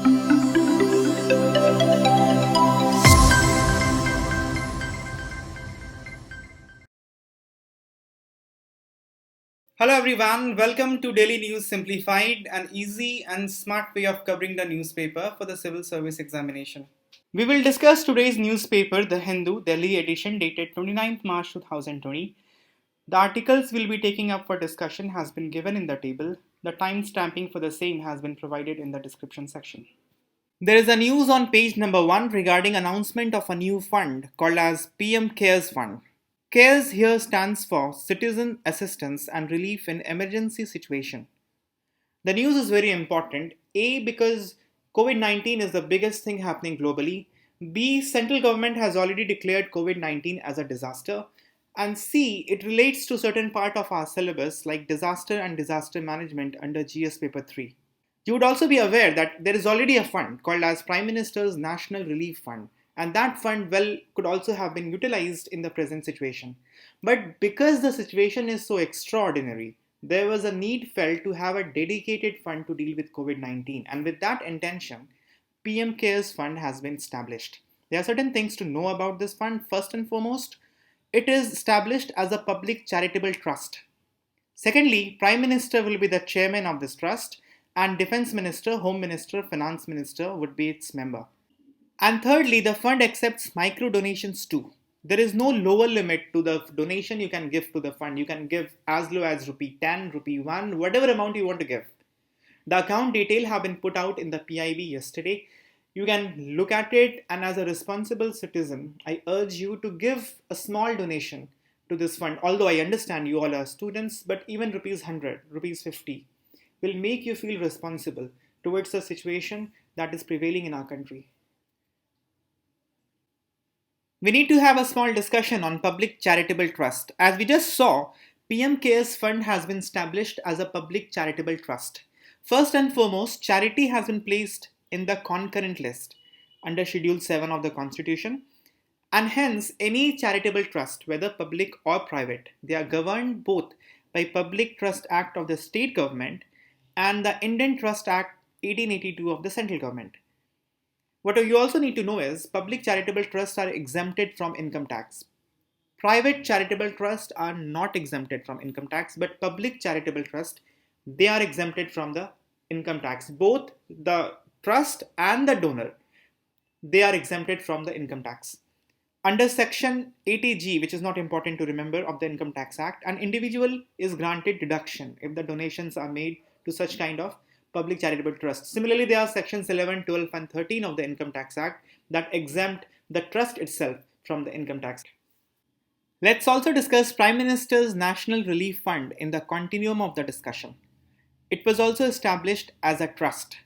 Hello everyone, welcome to Daily News Simplified, an easy and smart way of covering the newspaper for the civil service examination. We will discuss today's newspaper, The Hindu, Delhi edition dated 29th March 2020. The articles we'll be taking up for discussion has been given in the table. The time stamping for the same has been provided in the description section. There is a news on page number 1 regarding announcement of a new fund called as PM Cares Fund. CARES here stands for Citizen Assistance and Relief in Emergency Situation. The news is very important. A, because COVID-19 is the biggest thing happening globally. B, central government has already declared COVID-19 as a disaster. And C, it relates to certain part of our syllabus like disaster and disaster management under GS paper 3. You would also be aware that there is already a fund called as Prime Minister's National Relief Fund, and that fund could also have been utilized in the present situation. But because the situation is so extraordinary, there was a need felt to have a dedicated fund to deal with COVID-19, and with that intention, PM Cares Fund has been established. There are certain things to know about this fund. First and foremost, it is established as a public charitable trust. Secondly, Prime Minister will be the chairman of this trust, and Defense Minister, Home Minister, Finance Minister would be its member. And thirdly, the fund accepts micro donations too. There is no lower limit to the donation you can give to the fund. You can give as low as rupee 10, rupee 1, whatever amount you want to give. The account detail have been put out in the PIB yesterday. You can look at it, and as a responsible citizen, I urge you to give a small donation to this fund. Although I understand you all are students, but even rupees 100, rupees 50 will make you feel responsible towards the situation that is prevailing in our country. We need to have a small discussion on public charitable trust. As we just saw, PM Cares Fund has been established as a public charitable trust. First and foremost, charity has been placed in the concurrent list under Schedule 7 of the Constitution, and hence any charitable trust, whether public or private, they are governed both by Public Trust Act of the state government and the Indian Trust Act 1882 of the central government. What you also need to know is public charitable trusts are exempted from income tax. Private charitable trusts are not exempted from income tax, but public charitable trusts, they are exempted from the income tax. Both the trust and the donor, they are exempted from the income tax. Under section 80G, which is not important to remember, of the Income Tax Act, an individual is granted deduction if the donations are made to such kind of public charitable trusts. Similarly, there are sections 11, 12 and 13 of the Income Tax Act that exempt the trust itself from the income tax. Let's also discuss Prime Minister's National Relief Fund in the continuum of the discussion. It was also established as a trust.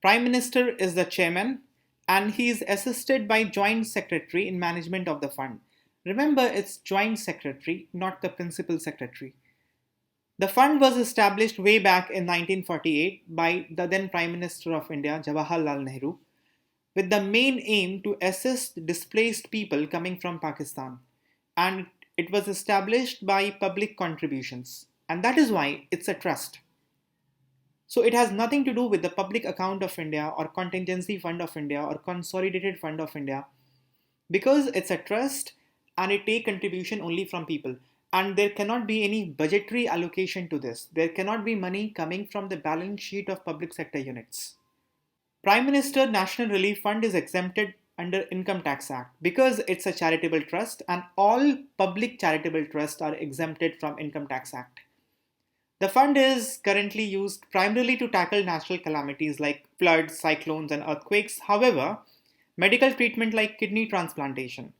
Prime Minister is the chairman, and he is assisted by Joint Secretary in management of the fund. Remember, it's Joint Secretary, not the Principal Secretary. The fund was established way back in 1948 by the then Prime Minister of India, Jawaharlal Nehru, with the main aim to assist displaced people coming from Pakistan. And it was established by public contributions. And that is why it's a trust. So it has nothing to do with the Public Account of India or Contingency Fund of India or Consolidated Fund of India, because it's a trust and it takes contribution only from people. And there cannot be any budgetary allocation to this. There cannot be money coming from the balance sheet of public sector units. Prime Minister National Relief Fund is exempted under Income Tax Act because it's a charitable trust, and all public charitable trusts are exempted from Income Tax Act. The fund is currently used primarily to tackle natural calamities like floods, cyclones, and earthquakes. However, medical treatment like kidney transplantation,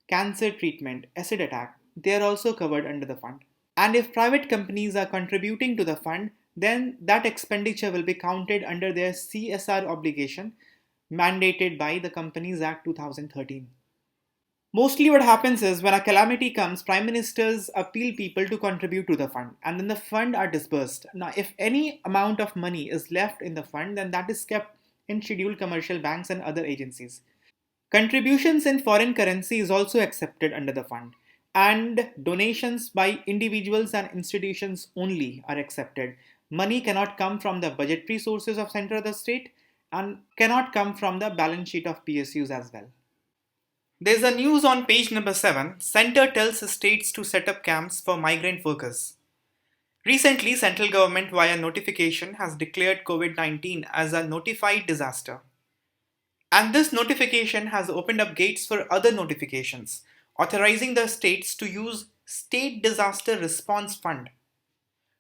cancer treatment, acid attack, they are also covered under the fund. And if private companies are contributing to the fund, then that expenditure will be counted under their CSR obligation mandated by the Companies Act 2013. Mostly what happens is when a calamity comes, prime ministers appeal people to contribute to the fund, and then the fund are disbursed. Now, if any amount of money is left in the fund, then that is kept in scheduled commercial banks and other agencies. Contributions in foreign currency is also accepted under the fund, and donations by individuals and institutions only are accepted. Money cannot come from the budgetary sources of center or the state. and cannot come from the balance sheet of PSUs as well. There's a news on page number 7. Center tells states to set up camps for migrant workers. Recently, central government via notification has declared COVID-19 as a notified disaster. And this notification has opened up gates for other notifications, authorizing the states to use State Disaster Response Fund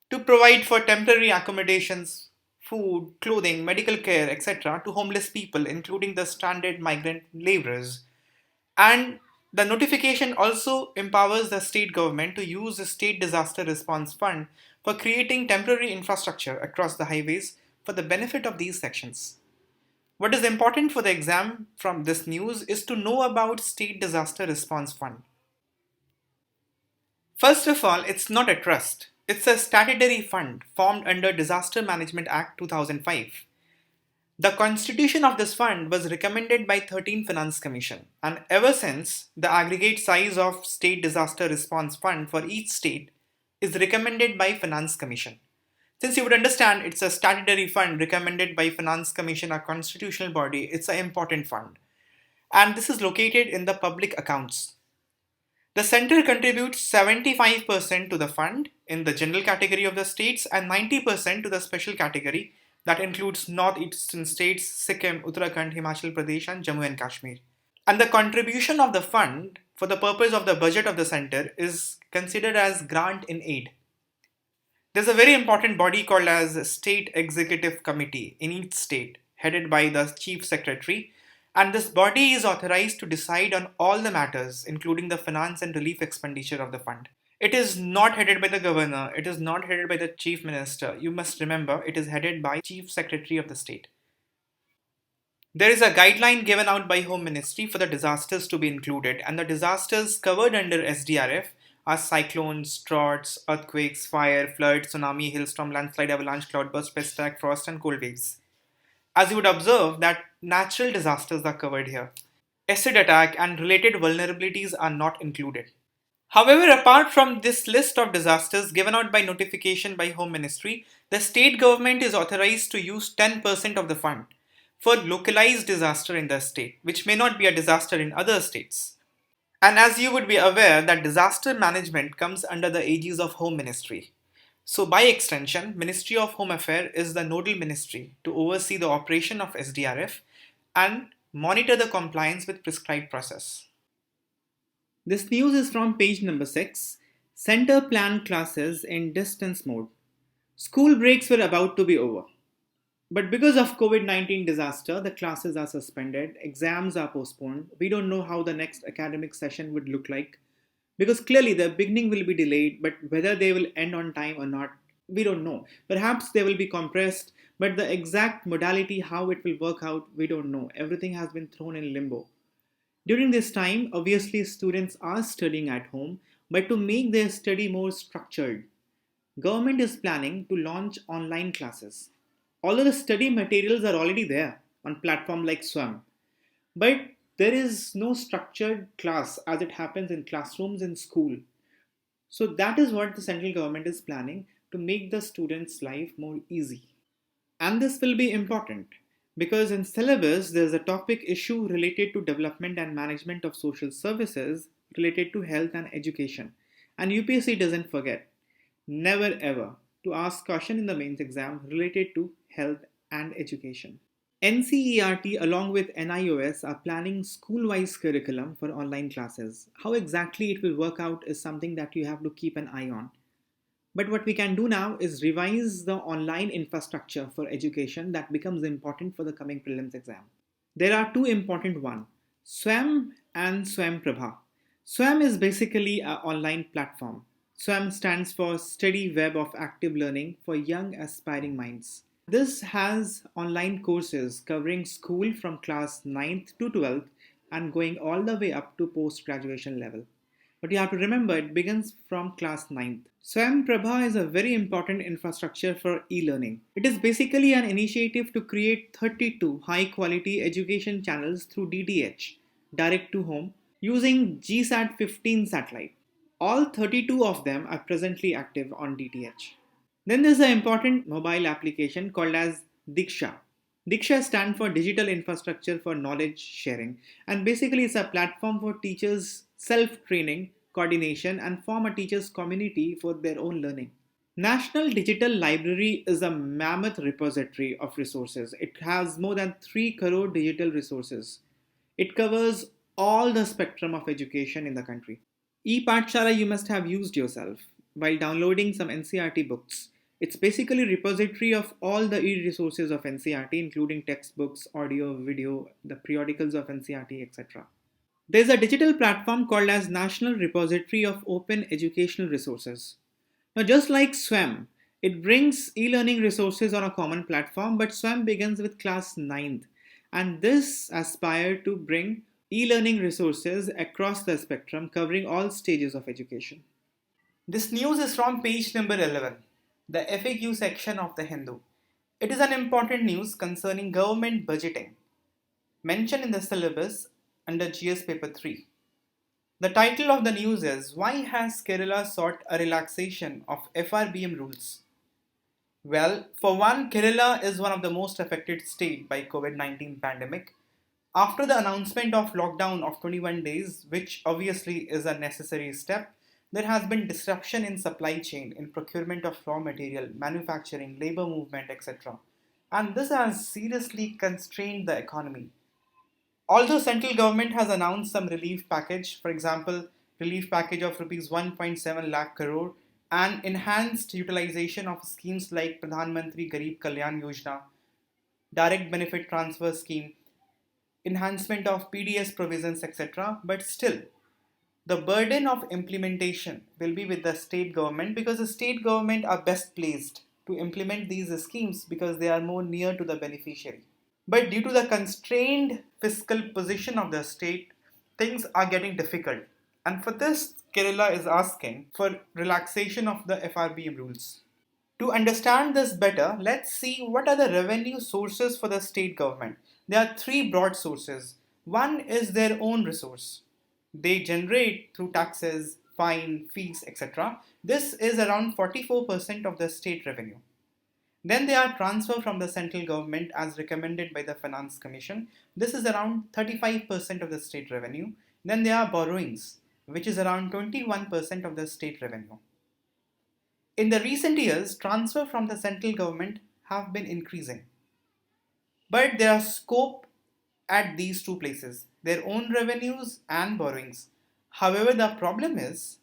to provide for temporary accommodations, food, clothing, medical care, etc. to homeless people, including the stranded migrant laborers. And the notification also empowers the state government to use the State Disaster Response Fund for creating temporary infrastructure across the highways for the benefit of these sections. What is important for the exam from this news is to know about State Disaster Response Fund. First of all, it's not a trust. It's a statutory fund formed under Disaster Management Act 2005. The constitution of this fund was recommended by 13th Finance Commission, and ever since, the aggregate size of State Disaster Response Fund for each state is recommended by Finance Commission. Since you would understand it's a statutory fund recommended by Finance Commission, a constitutional body, it's an important fund. And this is located in the public accounts. The center contributes 75% to the fund in the general category of the states and 90% to the special category that includes northeastern states, Sikkim, Uttarakhand, Himachal Pradesh, and Jammu and Kashmir. And the contribution of the fund for the purpose of the budget of the center is considered as grant in aid. There's a very important body called as State Executive Committee in each state, headed by the Chief Secretary, and this body is authorized to decide on all the matters, including the finance and relief expenditure of the fund. It is not headed by the governor, it is not headed by the chief minister. You must remember, it is headed by Chief Secretary of the state. There is a guideline given out by Home Ministry for the disasters to be included, and the disasters covered under SDRF are cyclones, droughts, earthquakes, fire, flood, tsunami, hailstorm, landslide, avalanche, cloudburst, pest attack, frost, and cold waves. As you would observe that natural disasters are covered here. Acid attack and related vulnerabilities are not included. However, apart from this list of disasters given out by notification by Home Ministry, the state government is authorized to use 10% of the fund for localized disaster in the state, which may not be a disaster in other states. And as you would be aware that disaster management comes under the aegis of Home Ministry. So by extension, Ministry of Home Affairs is the nodal ministry to oversee the operation of SDRF and monitor the compliance with prescribed process. This news is from page number 6. Center planned classes in distance mode. School breaks were about to be over. But because of COVID-19 disaster, the classes are suspended, exams are postponed. We don't know how the next academic session would look like. Because clearly the beginning will be delayed, but whether they will end on time or not, we don't know. Perhaps they will be compressed, but the exact modality, how it will work out, we don't know. Everything has been thrown in limbo. During this time, obviously students are studying at home, but to make their study more structured, government is planning to launch online classes. Although the study materials are already there on platform like Swam, but there is no structured class as it happens in classrooms in school. So that is what the central government is planning to make the students' life more easy. And this will be important because in syllabus there is a topic issue related to development and management of social services related to health and education. And UPSC doesn't forget, never ever, to ask question in the mains exam related to health and education. NCERT along with NIOS are planning school-wise curriculum for online classes. How exactly it will work out is something that you have to keep an eye on. But what we can do now is revise the online infrastructure for education that becomes important for the coming prelims exam. There are two important ones, SWAM and SWAM Prabha. SWAM is basically an online platform. SWAM stands for Steady Web of Active Learning for Young Aspiring Minds. This has online courses covering school from class 9th to 12th and going all the way up to post-graduation level. But you have to remember it begins from class 9th. Swam Prabha is a very important infrastructure for e-learning. It is basically an initiative to create 32 high-quality education channels through DTH, direct to home, using GSAT 15 satellite. All 32 of them are presently active on DTH. Then there's an important mobile application called as Diksha. Diksha stands for Digital Infrastructure for Knowledge Sharing, and basically it's a platform for teachers' self-training, coordination, and form a teachers' community for their own learning. National Digital Library is a mammoth repository of resources. It has more than 3 crore digital resources. It covers all the spectrum of education in the country. E-Pathshala you must have used yourself while downloading some NCRT books. It's basically a repository of all the e-resources of NCRT, including textbooks, audio, video, the periodicals of NCRT, etc. There's a digital platform called as National Repository of Open Educational Resources. Now, just like SWAM, it brings e-learning resources on a common platform, but SWAM begins with class 9th, and this aspired to bring e-learning resources across the spectrum, covering all stages of education. This news is from page number 11, the FAQ section of the Hindu. It is an important news concerning government budgeting, mentioned in the syllabus under GS paper 3. The title of the news is Why has Kerala sought a relaxation of FRBM rules? Well, for one, Kerala is one of the most affected states by COVID-19 pandemic. After the announcement of lockdown of 21 days, which obviously is a necessary step, there has been disruption in supply chain, in procurement of raw material, manufacturing, labor movement, etc. And this has seriously constrained the economy. Although central government has announced some relief package, for example, relief package of rupees 1.7 lakh crore and enhanced utilization of schemes like Pradhan Mantri Garib Kalyan Yojana, direct benefit transfer scheme, enhancement of PDS provisions, etc. But still, the burden of implementation will be with the state government because the state government are best placed to implement these schemes because they are more near to the beneficiary. But due to the constrained fiscal position of the state, things are getting difficult. And for this, Kerala is asking for relaxation of the FRBM rules. To understand this better, let's see what are the revenue sources for the state government. There are three broad sources. One is their own resource. They generate through taxes, fine, fees, etc. This is around 44% of the state revenue. Then they are transfer from the central government as recommended by the Finance Commission. This is around 35% of the state revenue. Then there are borrowings, which is around 21% of the state revenue. In the recent years, transfer from the central government have been increasing. But there are scope at these two places, their own revenues and borrowings. However, the problem is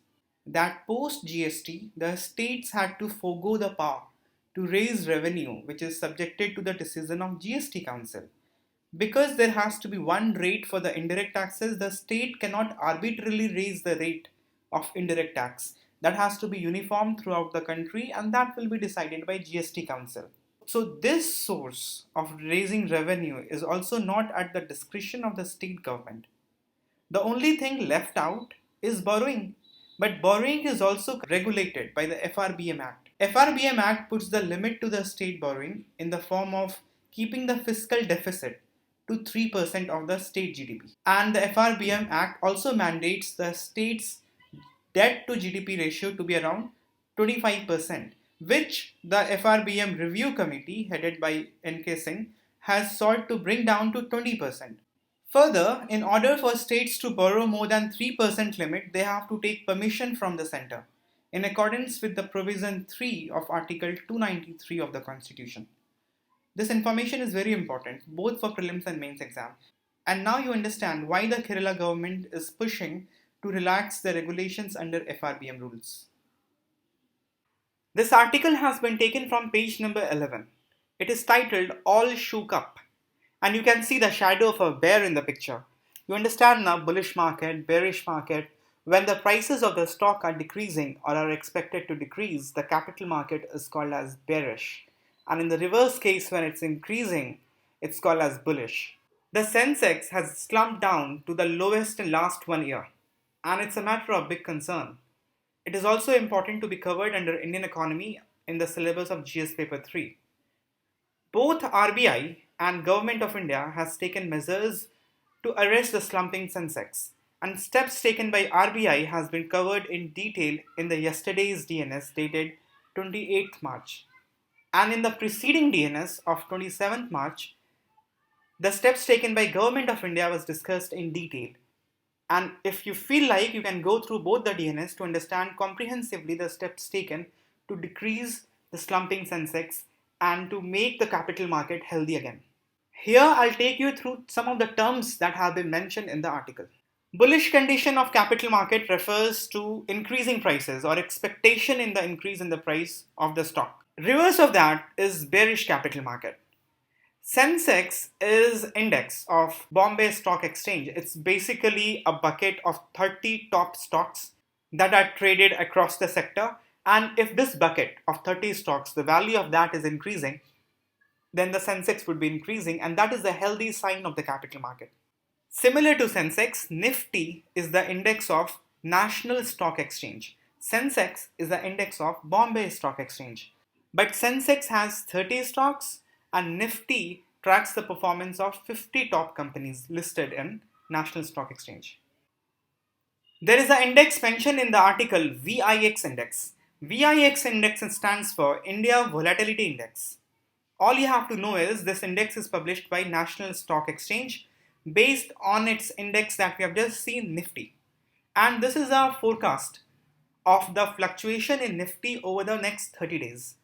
that post GST, the states had to forego the power to raise revenue, which is subjected to the decision of GST Council. Because there has to be one rate for the indirect taxes, the state cannot arbitrarily raise the rate of indirect tax. That has to be uniform throughout the country and that will be decided by GST Council. So this source of raising revenue is also not at the discretion of the state government. The only thing left out is borrowing. But borrowing is also regulated by the FRBM Act. FRBM Act puts the limit to the state borrowing in the form of keeping the fiscal deficit to 3% of the state GDP. And the FRBM Act also mandates the state's debt to GDP ratio to be around 25%, which the FRBM Review Committee, headed by N.K. Singh, has sought to bring down to 20%. Further, in order for states to borrow more than 3% limit, they have to take permission from the center, in accordance with the provision 3 of Article 293 of the Constitution. This information is very important, both for prelims and mains exam. And now you understand why the Kerala government is pushing to relax the regulations under FRBM rules. This article has been taken from page number 11. It is titled All Shook Up. And you can see the shadow of a bear in the picture. You understand now, bullish market, bearish market. When the prices of the stock are decreasing or are expected to decrease, the capital market is called as bearish. And in the reverse case, when it's increasing, it's called as bullish. The Sensex has slumped down to the lowest in last 1 year. And it's a matter of big concern. It is also important to be covered under Indian economy in the syllabus of GS paper 3. Both RBI and Government of India has taken measures to arrest the slumping Sensex, and steps taken by RBI has been covered in detail in the yesterday's DNS dated 28th March. And in the preceding DNS of 27th March, The steps taken by Government of India was discussed in detail. And if you feel like, you can go through both the DNS to understand comprehensively the steps taken to decrease the slumping Sensex and to make the capital market healthy again. Here I'll take you through some of the terms that have been mentioned in the article. Bullish condition of capital market refers to increasing prices or expectation in the increase in the price of the stock. Reverse of that is bearish capital market. Sensex is index of Bombay Stock Exchange. It's basically a bucket of 30 top stocks that are traded across the sector. And if this bucket of 30 stocks, the value of that is increasing, then the Sensex would be increasing, and that is a healthy sign of the capital market. Similar to Sensex, Nifty is the index of National Stock Exchange. Sensex is the index of Bombay Stock Exchange. But Sensex has 30 stocks and Nifty tracks the performance of 50 top companies listed in National Stock Exchange. There is an index mentioned in the article, VIX index. VIX index stands for India Volatility Index. All you have to know is this index is published by National Stock Exchange based on its index that we have just seen, Nifty. And this is a forecast of the fluctuation in Nifty over the next 30 days.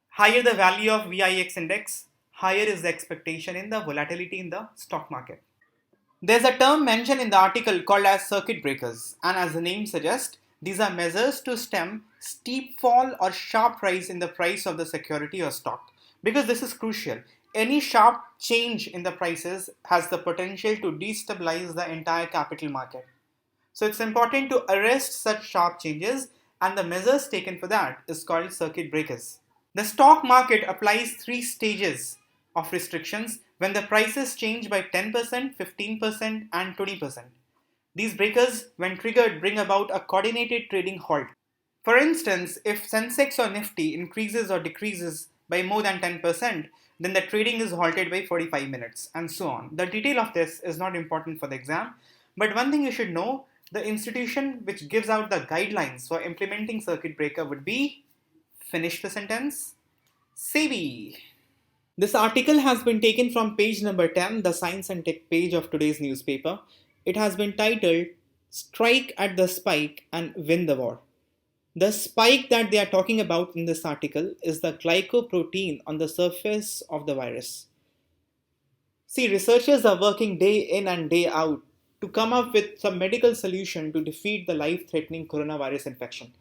Higher the value of VIX index, higher is the expectation in the volatility in the stock market. There's a term mentioned in the article called as circuit breakers, and as the name suggests, these are measures to stem steep fall or sharp rise in the price of the security or stock. Because this is crucial, any sharp change in the prices has the potential to destabilize the entire capital market. So it's important to arrest such sharp changes, and the measures taken for that is called circuit breakers. The stock market applies 3 stages of restrictions when the prices change by 10%, 15%, and 20%. These breakers, when triggered, bring about a coordinated trading halt. For instance, if Sensex or Nifty increases or decreases by more than 10%, then the trading is halted by 45 minutes, and so on. The detail of this is not important for the exam, but one thing you should know, the institution which gives out the guidelines for implementing circuit breaker would be, finish the sentence, SEBI. This article has been taken from page number 10, the Science and Tech page of today's newspaper. It has been titled, Strike at the Spike and Win the War. The spike that they are talking about in this article is the glycoprotein on the surface of the virus. See, researchers are working day in and day out to come up with some medical solution to defeat the life-threatening coronavirus infection.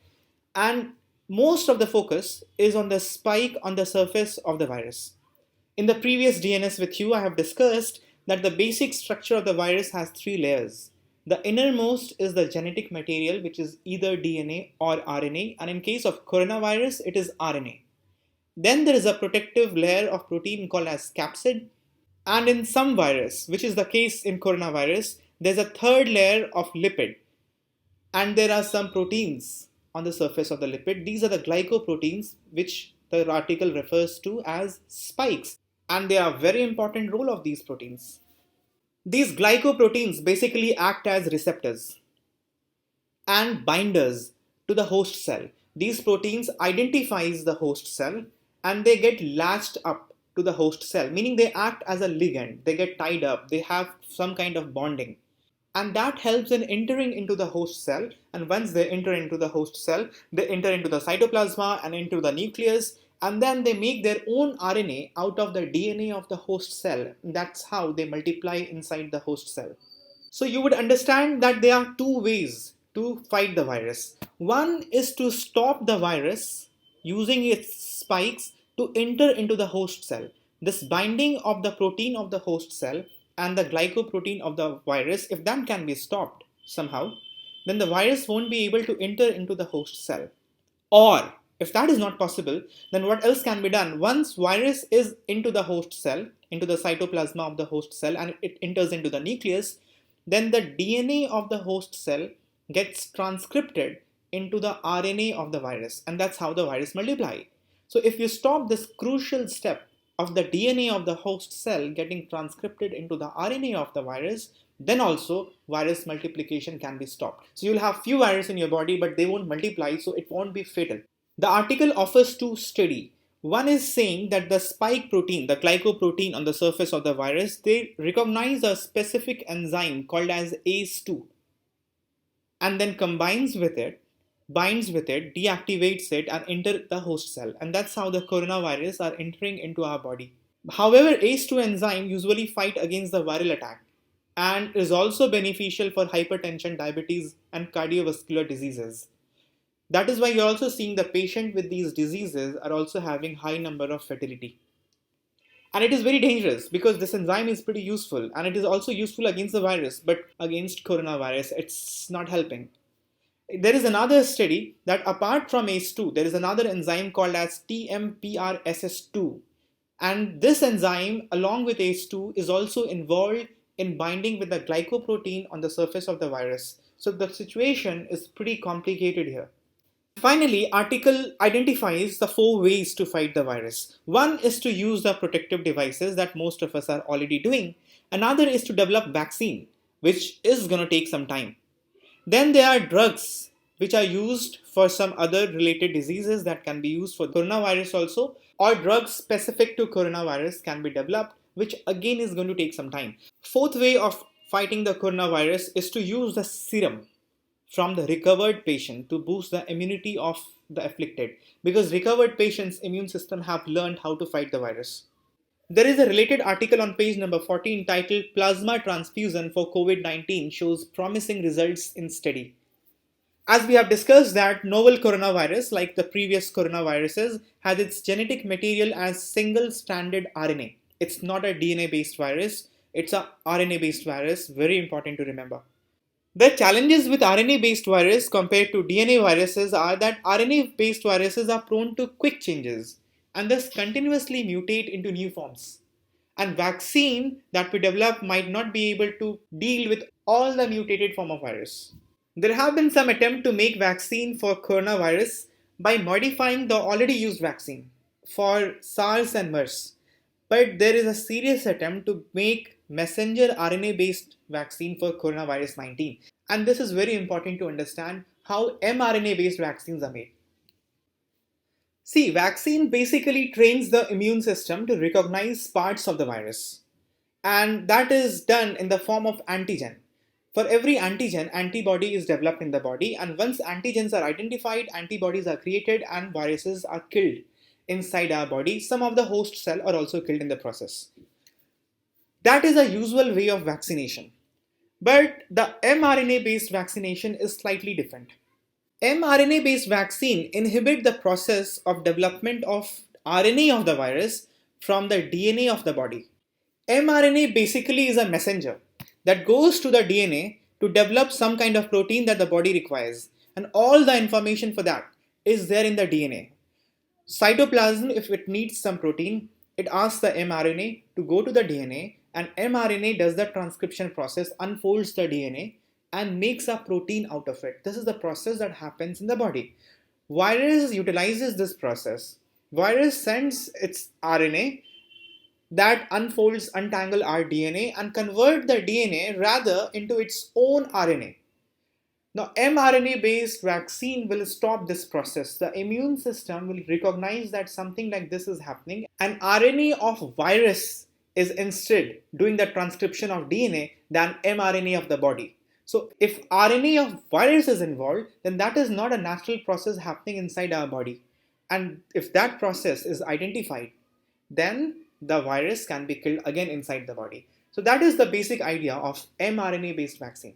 And most of the focus is on the spike on the surface of the virus. In the previous DNS with you, I have discussed that the basic structure of the virus has 3 layers. The innermost is the genetic material, which is either DNA or RNA, and in case of coronavirus, it is RNA. Then there is a protective layer of protein called as capsid, and in some virus, which is the case in coronavirus, there's a third layer of lipid, and there are some proteins on the surface of the lipid. These are the glycoproteins, which the article refers to as spikes, and they are a very important role of these proteins. These glycoproteins basically act as receptors and binders to the host cell. These proteins identifies the host cell and they get latched up to the host cell, meaning they act as a ligand. They get tied up, they have some kind of bonding. And that helps in entering into the host cell. And once they enter into the host cell, they enter into the cytoplasma and into the nucleus. And then they make their own RNA out of the DNA of the host cell. That's how they multiply inside the host cell. So you would understand that there are 2 ways to fight the virus. One is to stop the virus using its spikes to enter into the host cell. This binding of the protein of the host cell and the glycoprotein of the virus, if that can be stopped somehow, then the virus won't be able to enter into the host cell. Or if that is not possible, then what else can be done? Once virus is into the host cell, into the cytoplasma of the host cell, and it enters into the nucleus, then the DNA of the host cell gets transcripted into the RNA of the virus, and that's how the virus multiply. So if you stop this crucial step of the DNA of the host cell getting transcripted into the RNA of the virus, then also virus multiplication can be stopped. So you'll have few viruses in your body, but they won't multiply, so it won't be fatal. The article offers 2 studies. One is saying that the spike protein, the glycoprotein on the surface of the virus, they recognize a specific enzyme called as ACE2 and then combines with it, binds with it, deactivates it, and enter the host cell. And that's how the coronavirus are entering into our body. However, ACE2 enzyme usually fight against the viral attack and is also beneficial for hypertension, diabetes, and cardiovascular diseases. That is why you're also seeing the patient with these diseases are also having high number of fatality. And it is very dangerous because this enzyme is pretty useful and it is also useful against the virus, but against coronavirus, it's not helping. There is another study that apart from ACE2, there is another enzyme called as TMPRSS2. And this enzyme, along with ACE2, is also involved in binding with the glycoprotein on the surface of the virus. So the situation is pretty complicated here. Finally, article identifies the 4 ways to fight the virus. One is to use the protective devices that most of us are already doing. Another is to develop vaccine, which is going to take some time. Then there are drugs which are used for some other related diseases that can be used for coronavirus also, or drugs specific to coronavirus can be developed, which again is going to take some time. Fourth way of fighting the coronavirus is to use the serum from the recovered patient to boost the immunity of the afflicted, because recovered patients' immune system have learned how to fight the virus. There is a related article on page number 40 entitled Plasma Transfusion for COVID-19 shows promising results in study. As we have discussed that novel coronavirus, like the previous coronaviruses, has its genetic material as single-stranded RNA. It's not a DNA-based virus, it's a RNA-based virus, very important to remember. The challenges with RNA-based virus compared to DNA viruses are that RNA-based viruses are prone to quick changes and thus continuously mutate into new forms. And vaccine that we develop might not be able to deal with all the mutated form of virus. There have been some attempt to make vaccine for coronavirus by modifying the already used vaccine for SARS and MERS. But there is a serious attempt to make messenger RNA based vaccine for coronavirus 19. And this is very important to understand how mRNA based vaccines are made. See, vaccine basically trains the immune system to recognize parts of the virus. And that is done in the form of antigen. For every antigen, antibody is developed in the body, and once antigens are identified, antibodies are created and viruses are killed inside our body. Some of the host cell are also killed in the process. That is a usual way of vaccination. But the mRNA based vaccination is slightly different. mRNA based vaccine inhibit the process of development of RNA of the virus from the DNA of the body. mRNA basically is a messenger that goes to the DNA to develop some kind of protein that the body requires, and all the information for that is there in the DNA. Cytoplasm, if it needs some protein, it asks the mRNA to go to the DNA, and mRNA does the transcription process, unfolds the DNA, and makes a protein out of it. This is the process that happens in the body. Virus utilizes this process. Virus sends its RNA that untangle our DNA and convert the DNA rather into its own RNA. Now, mRNA based vaccine will stop this process. The immune system will recognize that something like this is happening, and RNA of virus is instead doing the transcription of DNA than mRNA of the body. So, if RNA of virus is involved, then that is not a natural process happening inside our body. And if that process is identified, then the virus can be killed again inside the body. So, that is the basic idea of mRNA based vaccine.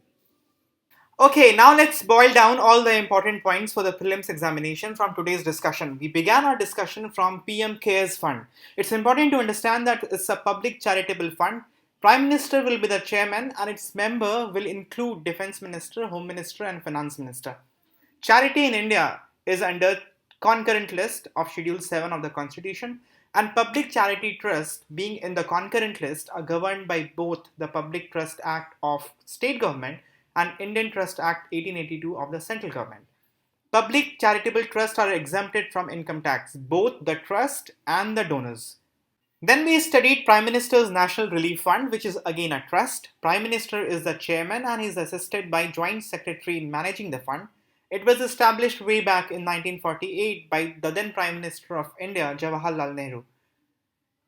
Okay, now let's boil down all the important points for the prelims examination from today's discussion. We began our discussion from PM CARES Fund. It's important to understand that it's a public charitable fund. Prime Minister will be the chairman and its member will include Defense Minister, Home Minister and Finance Minister. Charity in India is under concurrent list of Schedule 7 of the Constitution, and public charity trusts being in the concurrent list are governed by both the Public Trust Act of state government and Indian Trust Act 1882 of the central government. Public charitable trusts are exempted from income tax, both the trust and the donors. Then we studied Prime Minister's National Relief Fund, which is again a trust. Prime Minister is the chairman and is assisted by Joint Secretary in managing the fund. It was established way back in 1948 by the then Prime Minister of India, Jawaharlal Nehru,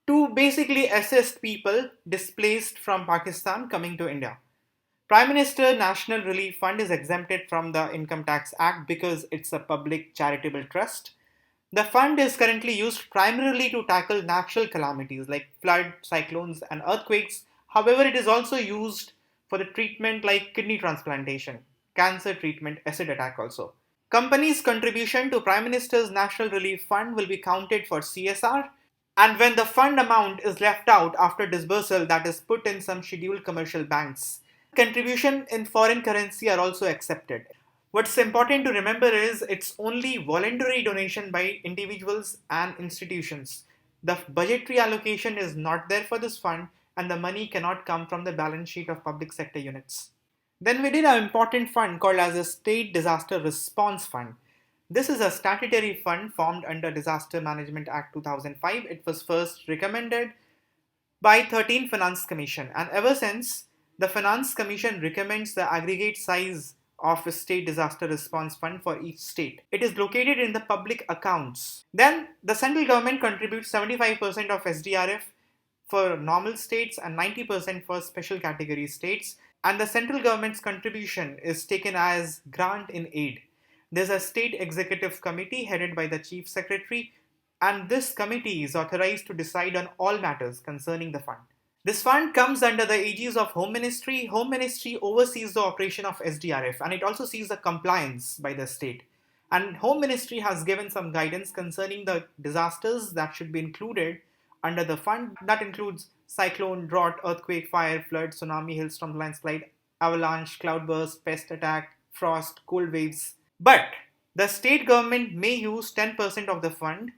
to basically assist people displaced from Pakistan coming to India. Prime Minister National Relief Fund is exempted from the Income Tax Act because it's a public charitable trust. The fund is currently used primarily to tackle natural calamities like flood, cyclones, and earthquakes. However, it is also used for the treatment like kidney transplantation, cancer treatment, acid attack also. Companies' contribution to Prime Minister's National Relief Fund will be counted for CSR, and when the fund amount is left out after disbursal, that is put in some scheduled commercial banks. Contribution in foreign currency are also accepted. What's important to remember is it's only voluntary donation by individuals and institutions. The budgetary allocation is not there for this fund, and the money cannot come from the balance sheet of public sector units. Then we did an important fund called as a State Disaster Response Fund. This is a statutory fund formed under Disaster Management Act 2005. It was first recommended by 13th Finance Commission, and ever since the Finance Commission recommends the aggregate size of a state disaster response fund for each state. It is located in the public accounts. Then the central government contributes 75% of SDRF for normal states and 90% for special category states, and the central government's contribution is taken as grant in aid. There's a state executive committee headed by the chief secretary, and this committee is authorized to decide on all matters concerning the fund. This fund comes under the aegis of Home Ministry. Home Ministry oversees the operation of SDRF, and it also sees the compliance by the state. And Home Ministry has given some guidance concerning the disasters that should be included under the fund. That includes cyclone, drought, earthquake, fire, flood, tsunami, hailstorm, landslide, avalanche, cloudburst, pest attack, frost, cold waves. But the state government may use 10% of the fund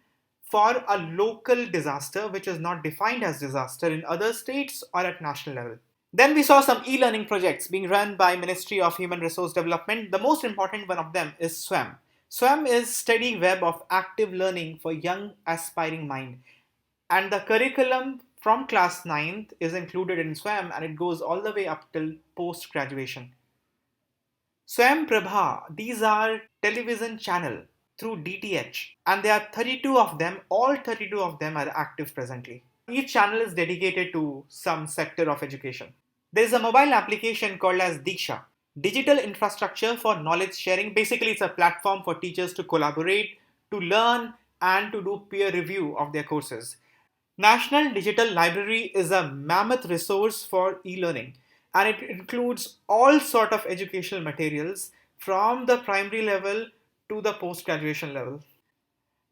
for a local disaster which is not defined as disaster in other states or at national level. Then we saw some e-learning projects being run by Ministry of Human Resource Development. The most important one of them is SWAM. SWAM is Steady Web of Active Learning for Young Aspiring Mind. And the curriculum from class 9th is included in SWAM, and it goes all the way up till post-graduation. Swam Prabha, these are television channel through DTH, and there are 32 of them. All 32 of them are active presently. Each channel is dedicated to some sector of education. There is a mobile application called as Diksha, Digital Infrastructure for Knowledge Sharing. Basically, it's a platform for teachers to collaborate, to learn, and to do peer review of their courses. National Digital Library is a mammoth resource for e-learning, and it includes all sort of educational materials from the primary level to the post-graduation level.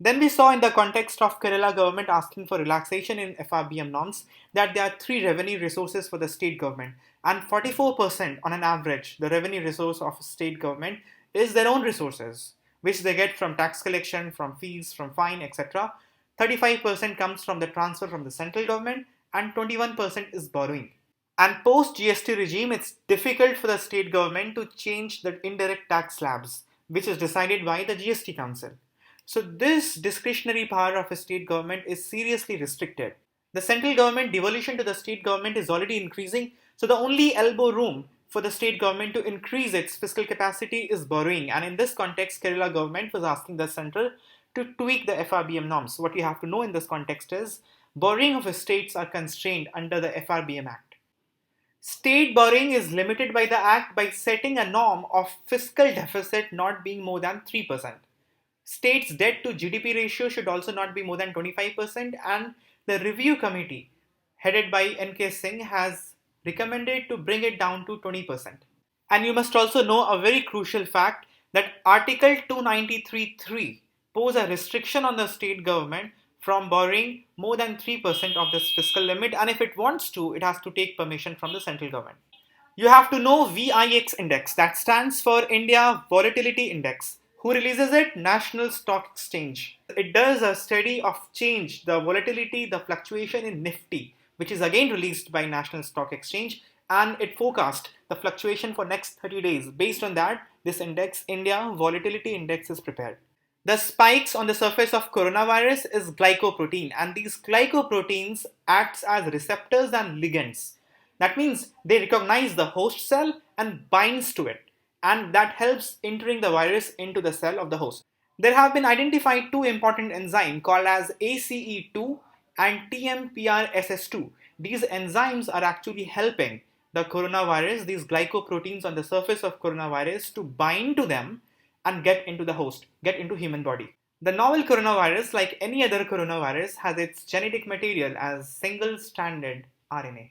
Then we saw in the context of Kerala government asking for relaxation in FRBM norms that there are 3 revenue resources for the state government, and 44% on an average, the revenue resource of state government is their own resources, which they get from tax collection, from fees, from fine, etc. 35% comes from the transfer from the central government, and 21% is borrowing. And post GST regime, it's difficult for the state government to change the indirect tax slabs, which is decided by the GST Council. So this discretionary power of a state government is seriously restricted. The central government devolution to the state government is already increasing, so the only elbow room for the state government to increase its fiscal capacity is borrowing. And in this context, Kerala government was asking the central to tweak the FRBM norms. What you have to know in this context is borrowing of states are constrained under the FRBM Act. State borrowing is limited by the Act by setting a norm of fiscal deficit not being more than 3%. States' debt to GDP ratio should also not be more than 25%, and the review committee headed by N.K. Singh has recommended to bring it down to 20%. And you must also know a very crucial fact that Article 293.3 pose a restriction on the state government from borrowing more than 3% of this fiscal limit, and if it wants to, it has to take permission from the central government. You have to know VIX index, that stands for India Volatility Index. Who releases it? National Stock Exchange. It does a study of change, the volatility, the fluctuation in Nifty, which is again released by National Stock Exchange, and it forecast the fluctuation for next 30 days. Based on that, this index, India Volatility Index, is prepared. The spikes on the surface of coronavirus is glycoprotein, and these glycoproteins acts as receptors and ligands. That means they recognize the host cell and binds to it. and that helps entering the virus into the cell of the host. There have been identified two important enzymes called as ACE2 and TMPRSS2. These enzymes are actually helping the coronavirus, these glycoproteins on the surface of coronavirus, to bind to them and get into the host, get into human body. The novel coronavirus, like any other coronavirus, has its genetic material as single-stranded RNA.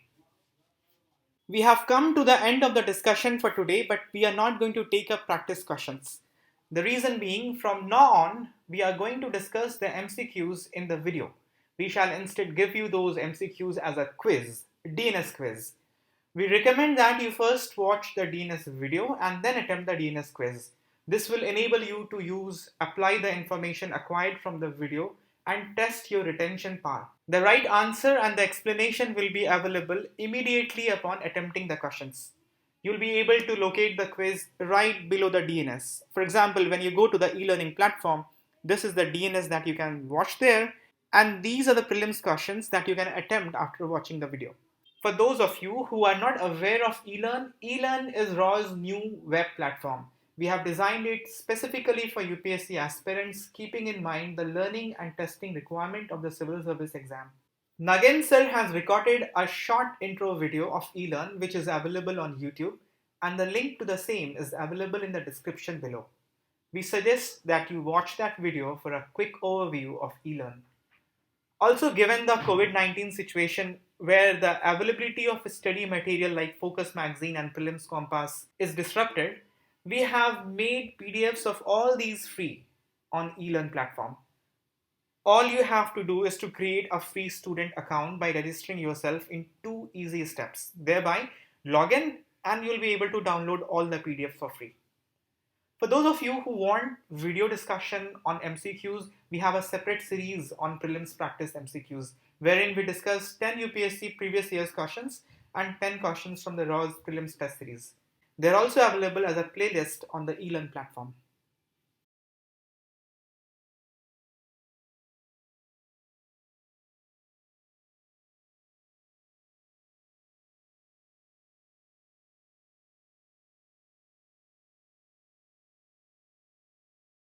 We have come to the end of the discussion for today, but we are not going to take up practice questions. The reason being, from now on, we are going to discuss the MCQs in the video. We shall instead give you those MCQs as a quiz, DNS quiz. We recommend that you first watch the DNS video and then attempt the DNS quiz. This will enable you to apply the information acquired from the video and test your retention power. The right answer and the explanation will be available immediately upon attempting the questions. You'll be able to locate the quiz right below the DNS. For example, when you go to the e-learning platform, this is the DNS that you can watch there, and these are the prelims questions that you can attempt after watching the video. For those of you who are not aware of eLearn, eLearn is RAW's new web platform. We have designed it specifically for UPSC aspirants, keeping in mind the learning and testing requirement of the civil service exam. Nagin sir has recorded a short intro video of eLearn which is available on YouTube, and the link to the same is available in the description below. We suggest that you watch that video for a quick overview of eLearn. Also, given the COVID-19 situation where the availability of study material like Focus Magazine and Prelims Compass is disrupted, we have made PDFs of all these free on eLearn platform. All you have to do is to create a free student account by registering yourself in 2 easy steps. Thereby, log in and you'll be able to download all the PDFs for free. For those of you who want video discussion on MCQs, we have a separate series on prelims practice MCQs, wherein we discuss 10 UPSC previous year's questions and 10 questions from the RAW's prelims test series. They're also available as a playlist on the eLearn platform.